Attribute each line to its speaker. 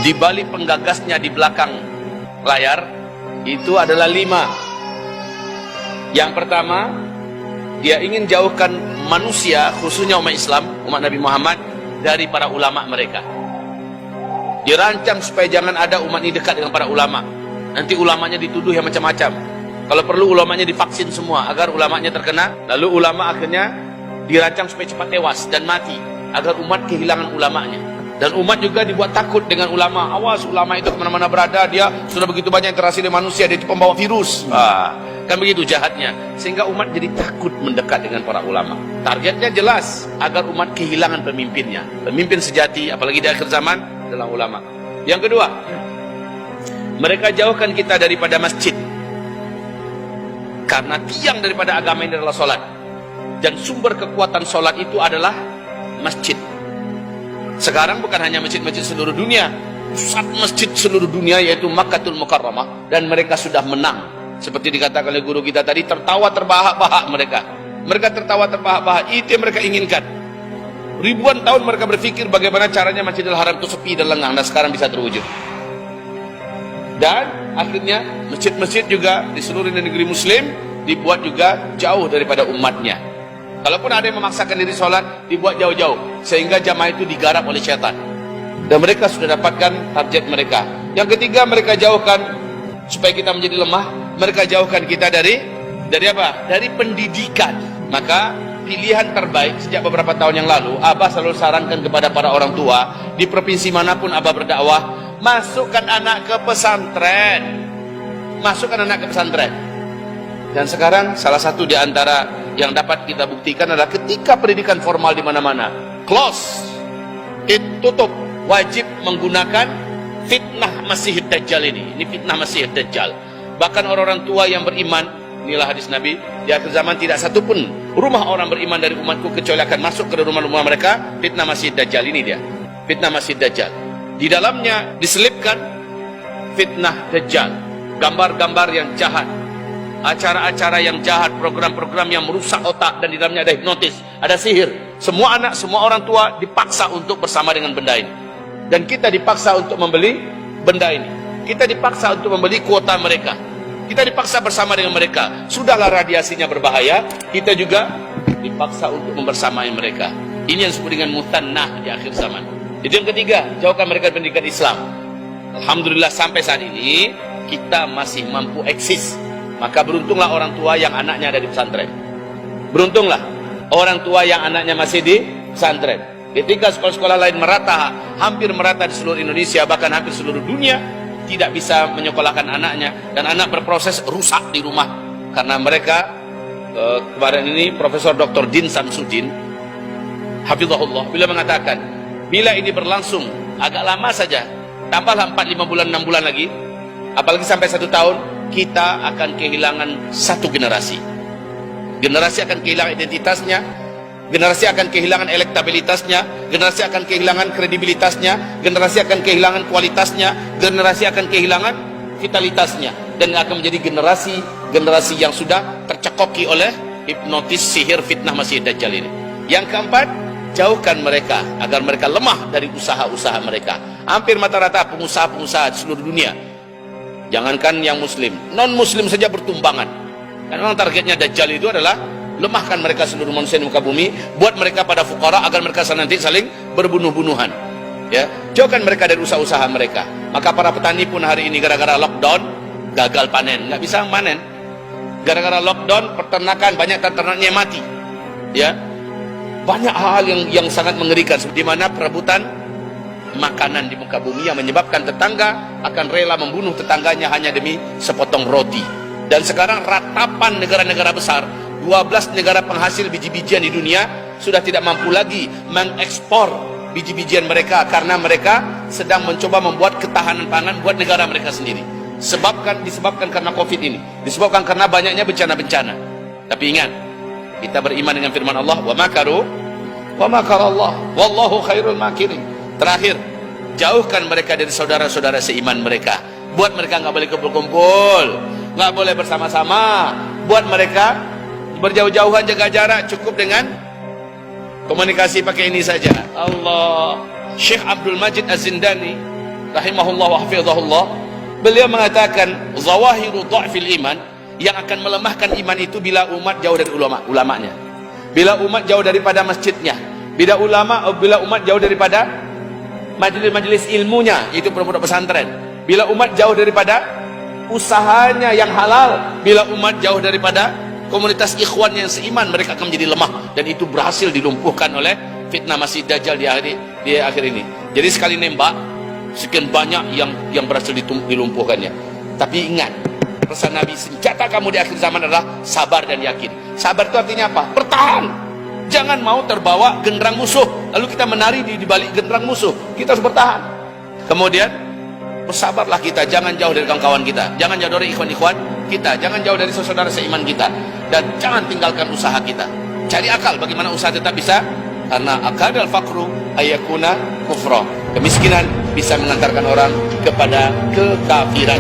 Speaker 1: di balik penggagasnya di belakang layar itu adalah 5. Yang pertama, dia ingin jauhkan manusia, khususnya umat Islam, umat Nabi Muhammad, dari para ulama mereka. Dirancang supaya jangan ada umat ini dekat dengan para ulama. Nanti ulamanya dituduh yang macam-macam. Kalau perlu ulamanya divaksin semua agar ulamanya terkena. Lalu ulama akhirnya dirancang supaya cepat tewas dan mati agar umat kehilangan ulamanya. Dan umat juga dibuat takut dengan ulama. Awas, ulama itu kemana-mana berada, dia sudah begitu banyak interaksi dengan manusia, dia itu pembawa virus. Kan begitu jahatnya. Sehingga umat jadi takut mendekat dengan para ulama. Targetnya jelas, agar umat kehilangan pemimpinnya. Pemimpin sejati, apalagi di akhir zaman, adalah ulama. Yang kedua, mereka jauhkan kita daripada masjid. Karena tiang daripada agama ini adalah solat. Dan sumber kekuatan solat itu adalah masjid. Sekarang bukan hanya masjid-masjid seluruh dunia, pusat masjid seluruh dunia yaitu Makkahul Mukarramah, dan mereka sudah menang. Seperti dikatakan oleh guru kita tadi, tertawa terbahak-bahak mereka. Mereka tertawa terbahak-bahak, itu yang mereka inginkan. Ribuan tahun mereka berpikir bagaimana caranya Masjidil Haram itu sepi dan lengang, dan sekarang bisa terwujud. Dan akhirnya masjid-masjid juga di seluruh negeri muslim dibuat juga jauh daripada umatnya. Kalaupun ada yang memaksakan diri sholat, dibuat jauh-jauh sehingga jamaah itu digarap oleh syaitan. Dan mereka sudah dapatkan target mereka. Yang ketiga, mereka jauhkan supaya kita menjadi lemah. Mereka jauhkan kita dari apa? Dari pendidikan. Maka pilihan terbaik sejak beberapa tahun yang lalu, Abah selalu sarankan kepada para orang tua di provinsi manapun Abah berdakwah, masukkan anak ke pesantren. Masukkan anak ke pesantren. Dan sekarang salah satu di antara yang dapat kita buktikan adalah ketika pendidikan formal di mana-mana close, tutup, wajib menggunakan fitnah Masih Dajjal ini. Ini fitnah Masih Dajjal. Bahkan orang-orang tua yang beriman, inilah hadis Nabi, di akhir zaman tidak satu pun rumah orang beriman dari umatku kecuali akan masuk ke rumah-rumah mereka fitnah Masih Dajjal. Ini dia, fitnah Masih Dajjal. Di dalamnya diselipkan fitnah Dajjal, gambar-gambar yang jahat, acara-acara yang jahat, program-program yang merusak otak, dan di dalamnya ada hipnotis, ada sihir. Semua anak, semua orang tua dipaksa untuk bersama dengan benda ini. Dan kita dipaksa untuk membeli benda ini. Kita dipaksa untuk membeli kuota mereka. Kita dipaksa bersama dengan mereka. Sudahlah radiasinya berbahaya, kita juga dipaksa untuk membersamai mereka. Ini yang disebut dengan mutannah di akhir zaman. Itu yang ketiga, jauhkan mereka dari pendidikan Islam. Alhamdulillah sampai saat ini kita masih mampu eksis. Maka beruntunglah orang tua yang anaknya ada di pesantren. Beruntunglah orang tua yang anaknya masih di pesantren. Ketika sekolah-sekolah lain merata, hampir merata di seluruh Indonesia, bahkan hampir seluruh dunia, tidak bisa menyekolahkan anaknya, dan anak berproses rusak di rumah. Karena mereka, kemarin ini Profesor Dr. Din Samsudin, hafizahullah, beliau mengatakan, bila ini berlangsung agak lama saja, tambahlah 4, 5 bulan, 6 bulan lagi, apalagi sampai 1 tahun, kita akan kehilangan satu generasi. Generasi akan kehilangan identitasnya, generasi akan kehilangan elektabilitasnya, generasi akan kehilangan kredibilitasnya, generasi akan kehilangan kualitasnya, generasi akan kehilangan vitalitasnya, dan akan menjadi generasi yang sudah tercekoki oleh hipnotis, sihir, fitnah Masih Dajjal ini. Yang keempat, jauhkan mereka agar mereka lemah dari usaha-usaha mereka. Hampir rata-rata pengusaha-pengusaha di seluruh dunia, jangankan yang muslim, non-muslim saja bertumbangan. Karena memang targetnya Dajjal itu adalah lemahkan mereka seluruh manusia di muka bumi, buat mereka pada fukara agar mereka nanti saling berbunuh-bunuhan. Ya, jauhkan mereka dari usaha-usaha mereka. Maka para petani pun hari ini gara-gara lockdown gagal panen, nggak bisa panen. Gara-gara lockdown peternakan banyak ternaknya mati. Ya, banyak hal yang sangat mengerikan, di mana perebutan makanan di muka bumi yang menyebabkan tetangga akan rela membunuh tetangganya hanya demi sepotong roti. Dan sekarang ratapan negara-negara besar, 12 negara penghasil biji-bijian di dunia sudah tidak mampu lagi mengekspor biji-bijian mereka karena mereka sedang mencoba membuat ketahanan pangan buat negara mereka sendiri. Disebabkan karena Covid ini, disebabkan karena banyaknya bencana-bencana. Tapi ingat, kita beriman dengan firman Allah, wa makaru wa makarallah wallahu khairul makirin. Terakhir, jauhkan mereka dari saudara-saudara seiman mereka. Buat mereka nggak boleh kumpul-kumpul, nggak boleh bersama-sama. Buat mereka berjauh-jauhan, jaga jarak, cukup dengan komunikasi pakai ini saja. Allah, Syekh Abdul Majid Az-Zindani rahimahullah wa hafizahullah, beliau mengatakan zawahiru dha'fil iman, yang akan melemahkan iman itu bila umat jauh dari ulamanya, bila umat jauh daripada masjidnya, bila umat jauh daripada majelis-majelis ilmunya, itu pondok pesantren, bila umat jauh daripada usahanya yang halal, bila umat jauh daripada komunitas ikhwannya yang seiman, mereka akan menjadi lemah, dan itu berhasil dilumpuhkan oleh fitnah Masih Dajjal di akhir ini. Jadi sekali nembak sekian banyak yang berhasil dilumpuhkannya. Tapi ingat, pesan Nabi, senjata kamu di akhir zaman adalah sabar dan yakin. Sabar itu artinya apa? Bertahan. Jangan mau terbawa genderang musuh, lalu kita menari di balik genderang musuh. Kita harus bertahan. Kemudian bersabarlah kita, jangan jauh dari kawan-kawan kita, jangan jauh dari ikhwan-ikhwan kita, jangan jauh dari saudara seiman kita, dan jangan tinggalkan usaha kita. Cari akal bagaimana usaha tetap bisa, karena akadal fakru ayakuna kufra. Kemiskinan bisa mengantarkan orang kepada kekafiran.